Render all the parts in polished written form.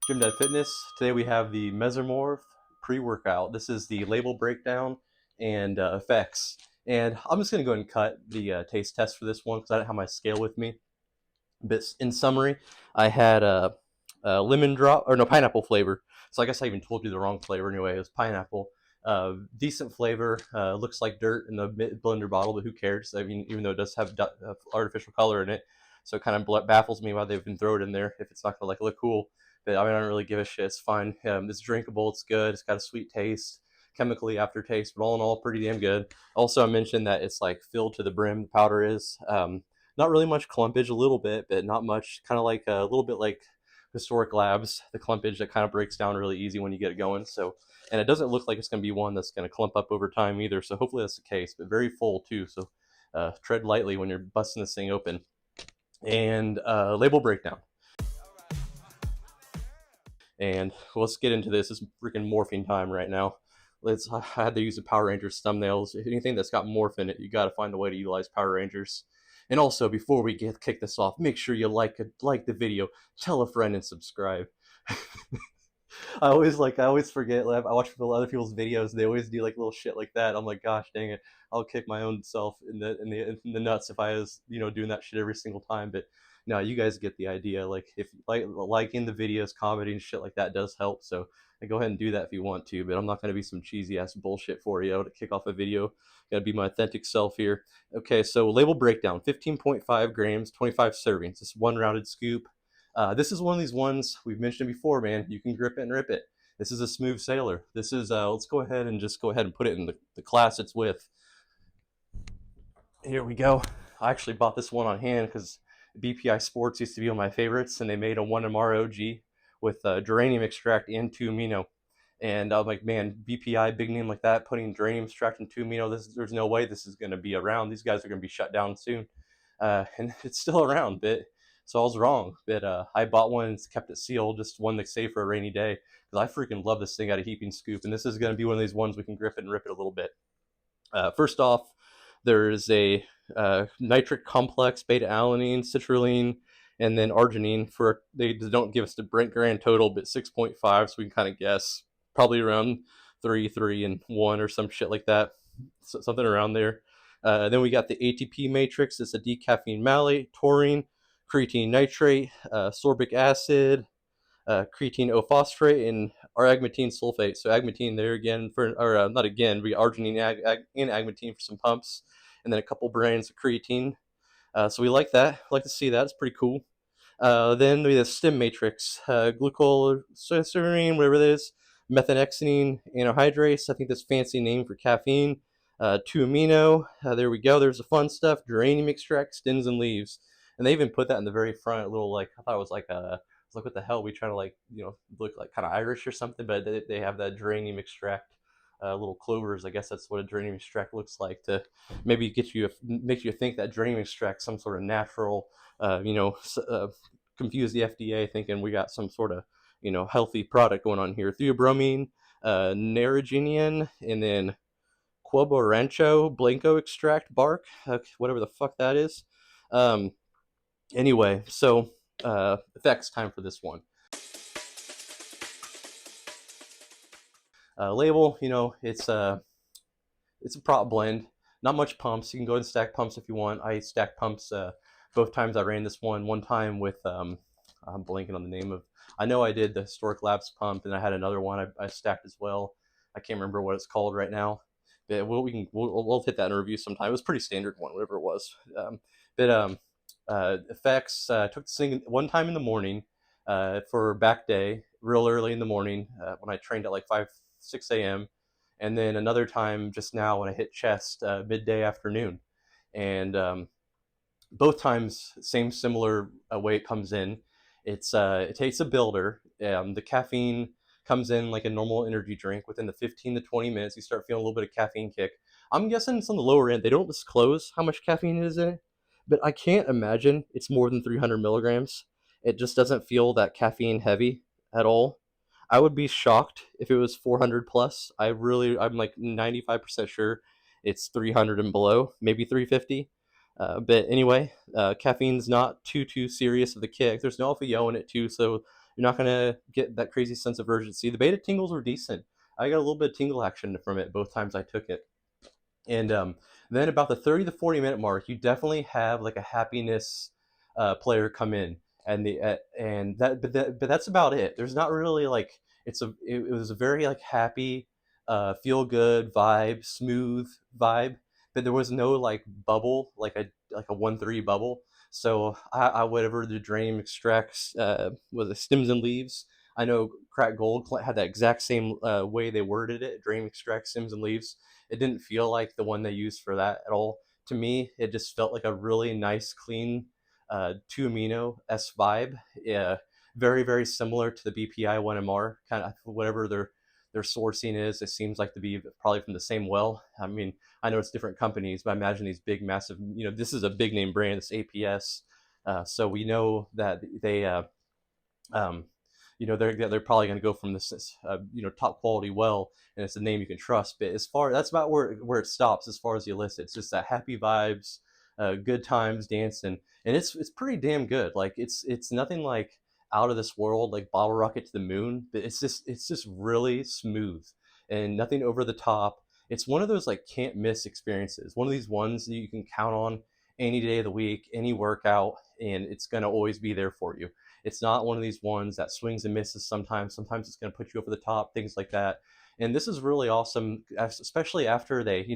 GYMDAD Fitness. Today we have the Mesomorph pre-workout. This is the label breakdown and effects. And I'm just going to go ahead and cut the taste test for this one because I don't have my scale with me. But in summary, I had a lemon drop, or no, pineapple flavor. So I guess I even told you the wrong flavor anyway. It was pineapple. Decent flavor. Looks like dirt in the blender bottle, but who cares? I mean, even though it does have artificial color in it. So it kind of baffles me why they've even throw it in there if it's not going to look cool. But I mean, I don't really give a shit. It's fine. It's drinkable. It's good. It's got a sweet taste, chemically aftertaste, but all in all, pretty damn good. Also, I mentioned that it's like filled to the brim. The powder is. Not really much clumpage, a little bit, but not much. Kind of like a little bit like historic labs, the clumpage that kind of breaks down really easy when you get it going. So, and it doesn't look like it's going to be one that's going to clump up over time either. So hopefully that's the case, but very full too. So tread lightly when you're busting this thing open. And label breakdown. And let's get into this. It's freaking morphing time right now. I had to use the Power Rangers thumbnails. Anything that's got morph in it, you got to find a way to utilize Power Rangers. And also, before we kick this off, make sure you like the video, tell a friend, and subscribe. I always forget. Like, I watch other people's videos. They always do like little shit like that. I'm like, gosh, dang it! I'll kick my own self in the nuts if I was doing that shit every single time. But no, you guys get the idea. Like if liking the videos, commenting shit like that does help. So go ahead and do that if you want to. But I'm not gonna be some cheesy ass bullshit for you to kick off a video. Gotta be my authentic self here. Okay, so label breakdown: 15.5 grams, 25 servings. This one rounded scoop. This is one of these ones we've mentioned before, man. You can grip it and rip it. This is a smooth sailor. This is, let's go ahead and put it in the class it's with. Here we go. I actually bought this one on hand because BPI Sports used to be one of my favorites, and they made a 1MR OG with geranium extract and 2-amino. And I'm like, man, BPI, big name like that, putting geranium extract and 2-amino, there's no way this is going to be around. These guys are going to be shut down soon. And it's still around, but so I was wrong. But I bought one and kept it sealed, just one to save for a rainy day, because I freaking love this thing out of Heaping Scoop. And this is going to be one of these ones we can grip it and rip it a little bit. First off, there is a nitric complex, beta alanine, citrulline, and then arginine. They don't give us the Brent grand total, but 6.5, so we can kind of guess probably around 3, and 1 or some shit like that, so, something around there. Then we got the ATP matrix. It's a decaffeine malate, taurine, creatine nitrate, sorbic acid, creatine O-phosphate, and aragmatine sulfate. So agmatine there again not again, we arginine and agmatine for some pumps, and then a couple brands of creatine. So we like that. Like to see that. It's pretty cool. Then we have stem matrix, glucosylcerine, whatever it is, methanexanine anhydrous. I think that's fancy name for caffeine. 2-amino. There we go. There's the fun stuff. Geranium extract, stems and leaves, and they even put that in the very front. A little like I thought it was like a. Like what the hell? We try to look like kind of Irish or something, but they have that geranium extract. Little clovers, I guess that's what a geranium extract looks like, to maybe make you think that geranium extract some sort of natural, confuse the FDA thinking we got some sort of healthy product going on here. Theobromine, narraginian, and then Quobo Rancho Blanco extract bark, whatever the fuck that is. Anyway, so effects time for this one. Label, it's a prop blend. Not much pumps. You can go and stack pumps if you want. I stacked pumps both times I ran this one. One time with I'm blanking on the name of. I know I did the Historic Labs pump, and I had another one I stacked as well. I can't remember what it's called right now. But we'll hit that in a review sometime. It was a pretty standard one, whatever it was. But effects, took this thing one time in the morning for back day, real early in the morning when I trained at like 6 a.m. And then another time just now when I hit chest midday afternoon. And both times, similar way it comes in. It takes a builder. The caffeine comes in like a normal energy drink. Within the 15 to 20 minutes, you start feeling a little bit of caffeine kick. I'm guessing it's on the lower end. They don't disclose how much caffeine is in it, but I can't imagine it's more than 300 milligrams. It just doesn't feel that caffeine heavy at all. I would be shocked if it was 400 plus. I'm like 95% sure it's 300 and below, maybe 350. But anyway, caffeine's not too serious of the kick. There's no alpha yo in it too, so You're not gonna get that crazy sense of urgency. The beta tingles were decent. I got a little bit of tingle action from it both times I took it. And then about the 30 to 40 minute mark, you definitely have like a happiness player come in, and but that's about it. There's not really like it was a very like happy, feel good vibe, smooth vibe, but there was no like bubble like a 1-3 bubble. So I whatever the dream extracts was it stems and leaves. I know Crack Gold had that exact same way they worded it. Dream extract stems and leaves. It didn't feel like the one they used for that at all. To me, it just felt like a really nice, clean 2 amino S vibe. Yeah, very very similar to the BPI 1MR kind of whatever their sourcing is. It seems like to be probably from the same well. I mean, I know it's different companies, but I imagine these big, massive. This is a big name brand. It's APS, so we know that they um, they're probably going to go from this top quality well, and it's a name you can trust. But as far that's about where it stops as far as the illicit. It's just that happy vibes, good times, dancing, and it's pretty damn good. Like it's nothing like out of this world like Bottle Rocket to the Moon, but it's just really smooth and nothing over the top. It's one of those like can't miss experiences. One of these ones that you can count on any day of the week, any workout, and it's going to always be there for you. It's not one of these ones that swings and misses sometimes. Sometimes it's going to put you over the top, things like that. And this is really awesome, especially after they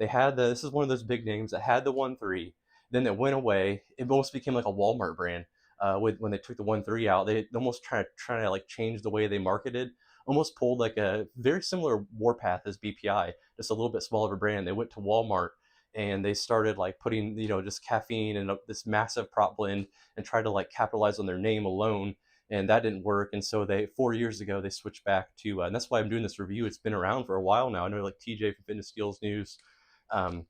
had this is one of those big names that had the 1-3, then it went away. It almost became like a Walmart brand. When they took the 1-3 out, they almost trying to like change the way they marketed. Almost pulled like a very similar warpath as BPI, just a little bit smaller of a brand. They went to Walmart and they started like putting just caffeine and this massive prop blend and tried to like capitalize on their name alone, and that didn't work. And so they 4 years ago they switched back to and that's why I'm doing this review. It's been around for a while now. I know like TJ from Fitness Skills News, um,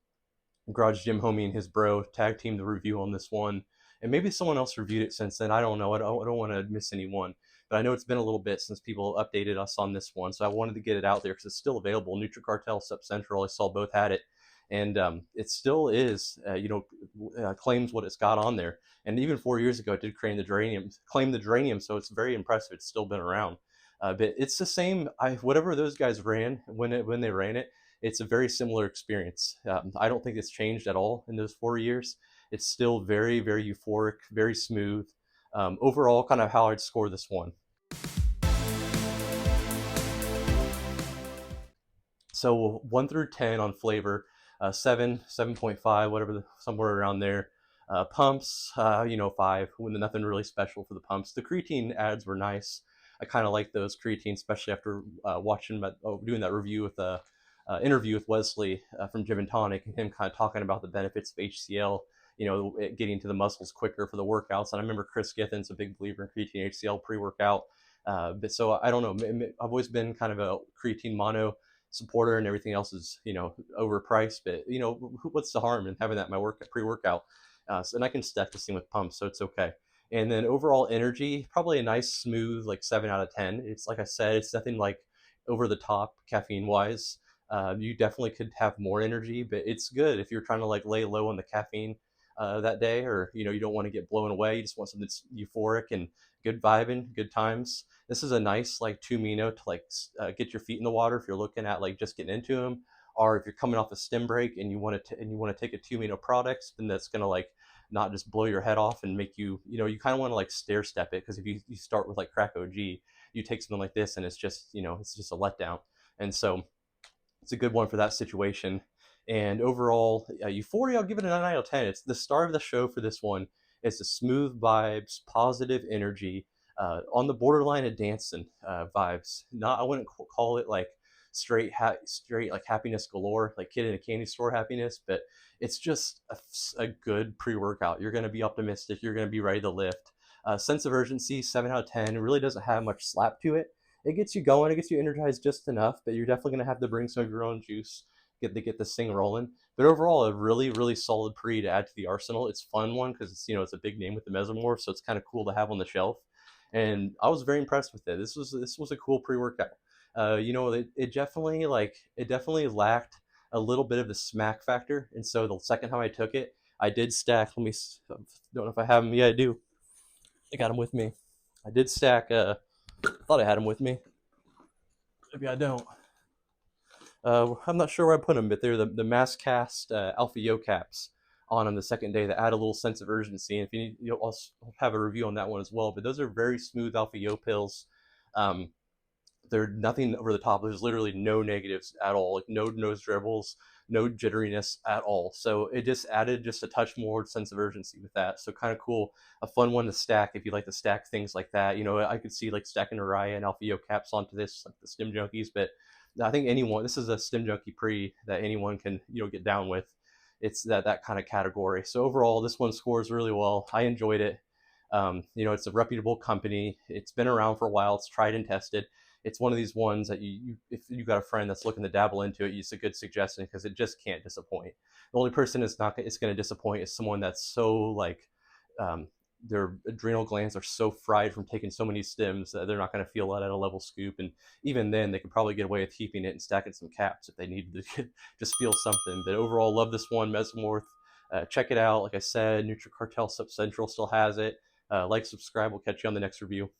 Garage Gym Homie and his bro tag team the review on this one, and maybe someone else reviewed it since then. I don't know. I don't want to miss anyone, but I know it's been a little bit since people updated us on this one, so I wanted to get it out there because it's still available. NutriCartel, Sup Central, I saw both had it, and it still is. Claims what it's got on there, and even 4 years ago it did claim the geranium, so it's very impressive. It's still been around. But it's the same. Whatever those guys ran when they ran it, it's a very similar experience. I don't think it's changed at all in those 4 years. It's still very, very euphoric, very smooth. Overall, kind of how I'd score this one. So 1 through 10 on flavor, 7.5, whatever, somewhere around there. Pumps, 5. When nothing really special for the pumps. The creatine ads were nice. I kind of like those creatine, especially after doing that review with the interview with Wesley from Gym and Tonic, and him kind of talking about the benefits of HCL. Getting to the muscles quicker for the workouts. And I remember Chris Githin's a big believer in creatine HCL pre-workout. But so I don't know. I've always been kind of a creatine mono supporter, and everything else is overpriced. But what's the harm in having that in my pre-workout? And I can stack this thing with pumps, so it's okay. And then overall energy, probably a nice smooth like 7 out of 10. It's like I said, it's nothing like over the top caffeine wise. You definitely could have more energy, but it's good if you're trying to like lay low on the caffeine that day, or you don't want to get blown away. You just want something that's euphoric and good vibing, good times. This is a nice like 2 amino to like get your feet in the water if you're looking at like just getting into them, or if you're coming off a stem break and you want to take a 2 amino product, then that's gonna like not just blow your head off and make you kind of want to like stair step it, because if you start with like Crack OG, you take something like this and it's just a letdown. And so it's a good one for that situation. And overall, Euphoria, I'll give it a 9 out of 10. It's the star of the show for this one. It's the smooth vibes, positive energy, on the borderline of dancing vibes. Not, I wouldn't call it like straight like happiness galore, like kid in a candy store happiness, but it's just a good pre-workout. You're going to be optimistic. You're going to be ready to lift. Sense of urgency, 7 out of 10. It really doesn't have much slap to it. It gets you going, it gets you energized just enough, but you're definitely going to have to bring some of your own juice get this thing rolling. But overall, a really really solid pre to add to the arsenal. It's a fun one because it's a big name with the Mesomorph, so it's kind of cool to have on the shelf. And I was very impressed with it. This was a cool pre workout. It definitely lacked a little bit of the smack factor, and so the second time I took it, I did stack. Let me don't know if I have them. Yeah, I do. I got them with me. I did stack. I thought I had them with me. Maybe I don't. I'm not sure where I put them, but they're the mass cast alpha yo caps on them the second day that add a little sense of urgency. And if you need, I'll have a review on that one as well. But those are very smooth alpha yo pills. Um, they're nothing over the top. There's literally no negatives at all, like no nose dribbles, no jitteriness at all. So it just added just a touch more sense of urgency with that. So kind of cool, a fun one to stack if you like to stack things like that. I could see like stacking Araya and Alpha Yo caps onto this, like the Stim Junkies, but I think anyone, this is a Stim Junkie pre that anyone can get down with. It's that kind of category. So overall, this one scores really well. I enjoyed it. It's a reputable company. It's been around for a while. It's tried and tested. It's one of these ones that if you got a friend that's looking to dabble into it, it's a good suggestion because it just can't disappoint. The only person it's going to disappoint is someone that's so like um, their adrenal glands are so fried from taking so many stims that they're not going to feel that at a level scoop. And even then, they could probably get away with keeping it and stacking some caps if they needed to just feel something. But overall, love this one, Mesomorph. Check it out. Like I said, NutriCartel Sub Central still has it. Like, subscribe. We'll catch you on the next review.